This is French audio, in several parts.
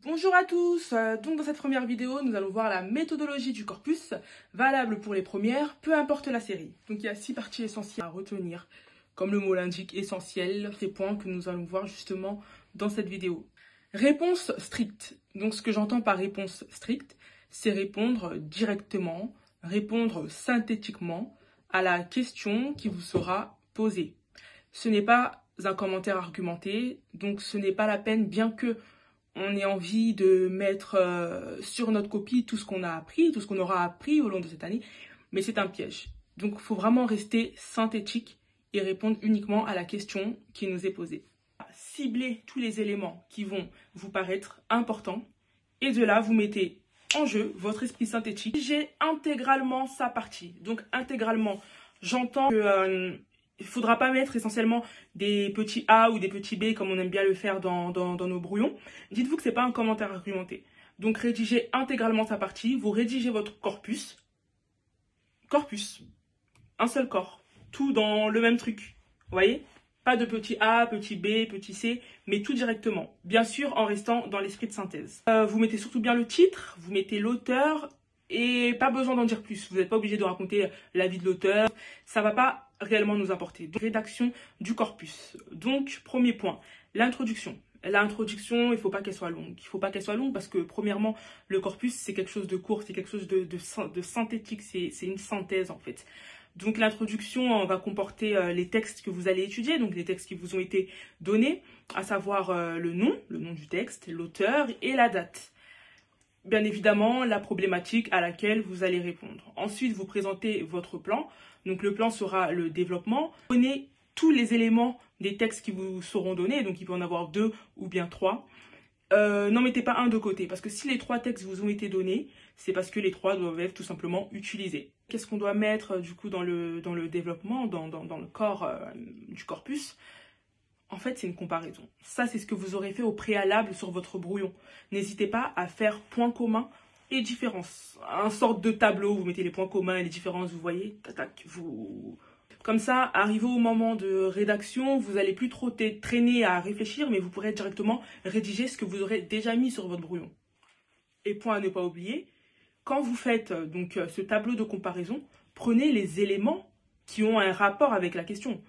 Bonjour à tous, donc dans cette première vidéo, nous allons voir la méthodologie du corpus, valable pour les premières, peu importe la série. Donc il y a 6 parties essentielles à retenir, comme le mot l'indique, essentiel, ces points que nous allons voir justement dans cette vidéo. Réponse stricte. Donc ce que j'entends par réponse stricte, c'est répondre directement, répondre synthétiquement à la question qui vous sera posée. Ce n'est pas un commentaire argumenté, donc ce n'est pas la peine, bien que on ait envie de mettre sur notre copie tout ce qu'on a appris, tout ce qu'on aura appris au long de cette année, mais c'est un piège. Donc il faut vraiment rester synthétique et répondre uniquement à la question qui nous est posée. Ciblez tous les éléments qui vont vous paraître importants et de là vous mettez en jeu votre esprit synthétique. J'ai intégralement sa partie, donc intégralement, j'entends que il ne faudra pas mettre essentiellement des petits A ou des petits B comme on aime bien le faire dans nos brouillons. Dites-vous que ce n'est pas un commentaire argumenté. Donc rédigez intégralement sa partie, vous rédigez votre corpus. Corpus. Un seul corps. Tout dans le même truc. Vous voyez? Pas de petit A, petit B, petit C, mais tout directement. Bien sûr en restant dans l'esprit de synthèse. Vous mettez surtout bien le titre, vous mettez l'auteur et pas besoin d'en dire plus. Vous n'êtes pas obligé de raconter la vie de l'auteur. Ça ne va pas réellement nous apporter. Donc, rédaction du corpus. Donc, premier point, l'introduction. L'introduction, il ne faut pas qu'elle soit longue. Il ne faut pas qu'elle soit longue parce que, premièrement, le corpus, c'est quelque chose de court, c'est quelque chose de synthétique, c'est une synthèse, en fait. Donc, l'introduction va comporter les textes que vous allez étudier, donc les textes qui vous ont été donnés, à savoir le nom du texte, l'auteur et la date. Bien évidemment, la problématique à laquelle vous allez répondre. Ensuite, vous présentez votre plan. Donc, le plan sera le développement. Prenez tous les éléments des textes qui vous seront donnés. Donc, il peut en avoir 2 ou bien 3. N'en mettez pas un de côté. Parce que si les 3 textes vous ont été donnés, c'est parce que les 3 doivent être tout simplement utilisés. Qu'est-ce qu'on doit mettre du coup dans le développement, dans le corps du corpus ? En fait, c'est une comparaison. Ça, c'est ce que vous aurez fait au préalable sur votre brouillon. N'hésitez pas à faire points communs et différences. Un sorte de tableau, vous mettez les points communs et les différences, vous voyez, tac, vous... Comme ça, arrivé au moment de rédaction, vous n'allez plus trop traîner à réfléchir, mais vous pourrez directement rédiger ce que vous aurez déjà mis sur votre brouillon. Et point à ne pas oublier, quand vous faites donc ce tableau de comparaison, prenez les éléments qui ont un rapport avec la question.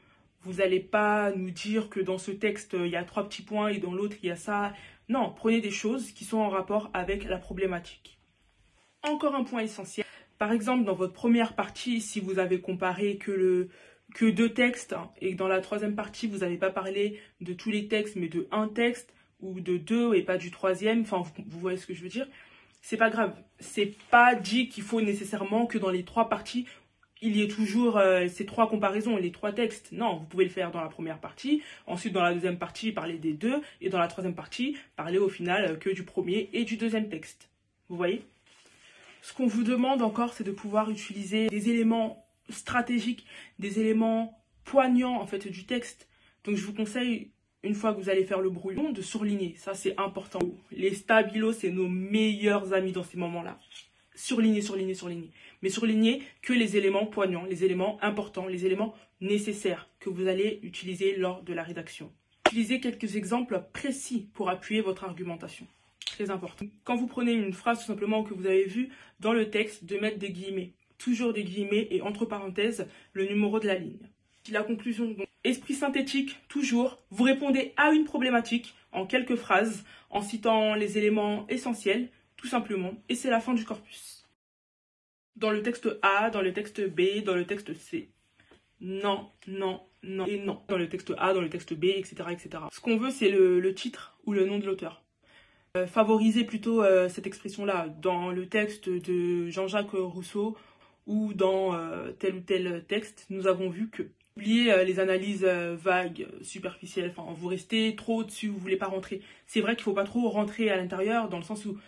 Vous n'allez pas nous dire que dans ce texte, il y a 3 petits points et dans l'autre, il y a ça. Non, prenez des choses qui sont en rapport avec la problématique. Encore un point essentiel. Par exemple, dans votre première partie, si vous avez comparé que 2 textes et que dans la troisième partie, vous n'avez pas parlé de tous les textes, mais de un texte ou de 2 et pas du troisième, enfin, vous voyez ce que je veux dire. C'est pas grave. C'est pas dit qu'il faut nécessairement que dans les 3 parties, il y ait toujours ces 3 comparaisons, les 3 textes. Non, vous pouvez le faire dans la première partie. Ensuite, dans la deuxième partie, parler des 2. Et dans la troisième partie, parler au final que du premier et du deuxième texte. Vous voyez ? Ce qu'on vous demande encore, c'est de pouvoir utiliser des éléments stratégiques, des éléments poignants en fait du texte. Donc, je vous conseille, une fois que vous allez faire le brouillon, de surligner. Ça, c'est important. Les stabilos, c'est nos meilleurs amis dans ces moments-là. Surligner, surligner, surligner. Mais surligner que les éléments poignants, les éléments importants, les éléments nécessaires que vous allez utiliser lors de la rédaction. Utilisez quelques exemples précis pour appuyer votre argumentation. Très important. Quand vous prenez une phrase tout simplement que vous avez vue dans le texte, de mettre des guillemets. Toujours des guillemets et entre parenthèses, le numéro de la ligne. La conclusion, donc, esprit synthétique, toujours. Vous répondez à une problématique en quelques phrases, en citant les éléments essentiels, tout simplement, et c'est la fin du corpus. Dans le texte A, dans le texte B, dans le texte C. Non, non, non et non. Dans le texte A, dans le texte B, etc. etc. Ce qu'on veut, c'est le titre ou le nom de l'auteur. Favorisez plutôt cette expression-là dans le texte de Jean-Jacques Rousseau ou dans tel ou tel texte. Nous avons vu que oubliez les analyses vagues, superficielles, enfin vous restez trop au-dessus, vous ne voulez pas rentrer. C'est vrai qu'il ne faut pas trop rentrer à l'intérieur dans le sens où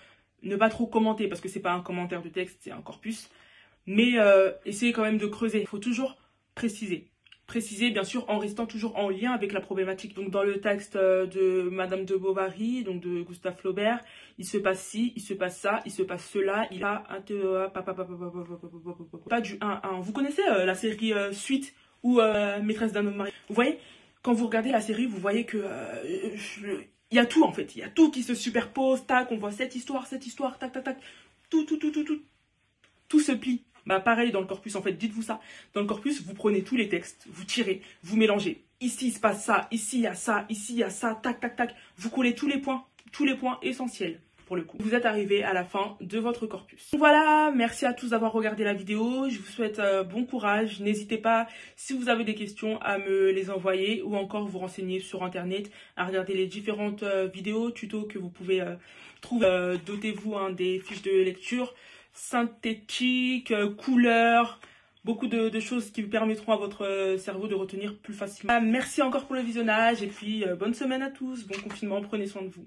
ne pas trop commenter parce que c'est pas un commentaire de texte, c'est un corpus. Mais essayez quand même de creuser. Il faut toujours préciser. Préciser, bien sûr, en restant toujours en lien avec la problématique. Donc, dans le texte de Madame de Bovary, donc de Gustave Flaubert, il se passe ci, il se passe ça, il se passe cela, il a un pas du 1-1. Vous connaissez la série Suite ou Maîtresse d'un homme marié? Vous voyez? quand vous regardez la série, vous voyez que il y a tout en fait. Il y a tout qui se superpose. Tac, on voit cette histoire, tac, tac, tac. Tout se plie. Bah pareil dans le corpus en fait, dites-vous ça. Dans le corpus, vous prenez tous les textes, vous tirez, vous mélangez. Ici il se passe ça, ici il y a ça, ici il y a ça, tac tac tac. Vous collez tous les points essentiels pour le coup. Vous êtes arrivé à la fin de votre corpus. Voilà, merci à tous d'avoir regardé la vidéo. Je vous souhaite bon courage. N'hésitez pas, si vous avez des questions, à me les envoyer ou encore vous renseigner sur internet, à regarder les différentes vidéos, tutos que vous pouvez trouver. Dotez-vous des fiches de lecture synthétique, couleurs, beaucoup de choses qui permettront à votre cerveau de retenir plus facilement. Merci encore pour le visionnage et puis bonne semaine à tous, bon confinement, prenez soin de vous.